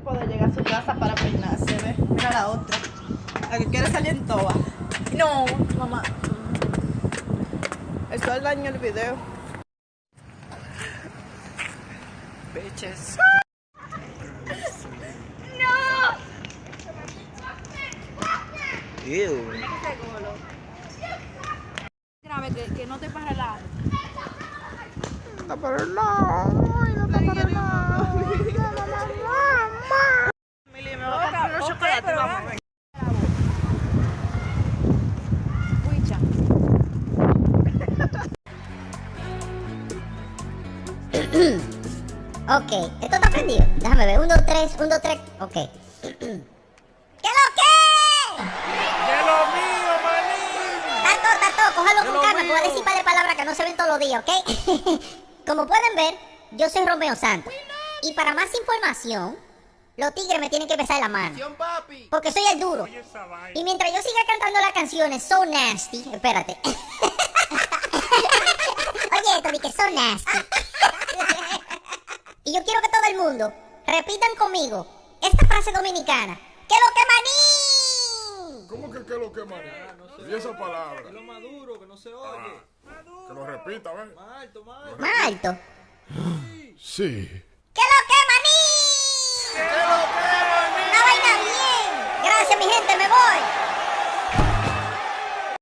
Poder llegar a su casa para peinarse, ¿ves? Mira la otra. La que quiere salir en toa. No, mamá. Eso es daño el video. Bitches. ¡No! Ew. Grave que no te para el lado. No para el lado. No para el lado. Mili, me voy a comprar unos chocolates, vamos. Ok, esto está prendido. Déjame ver. 1, 2, 3, 1, 2, 3. Ok. ¿Qué lo que? ¡De lo mío, manín! Está todo. Cójalo con calma. Voy a decir un par de palabras que no se ven todos los días, ¿ok? Como pueden ver, yo soy Romeo Santos. Y para más información, los tigres me tienen que besar la mano. Porque soy el duro. Y mientras yo siga cantando las canciones So Nasty. Espérate. Oye, esto de que So Nasty. Y yo quiero que todo el mundo repitan conmigo esta frase dominicana. ¡Que lo que manín! ¿Cómo que lo que manín? Y esa palabra. Es lo más duro, que no se oye. Que lo repita, ¿ven? Más alto, más alto. Más alto. Sí.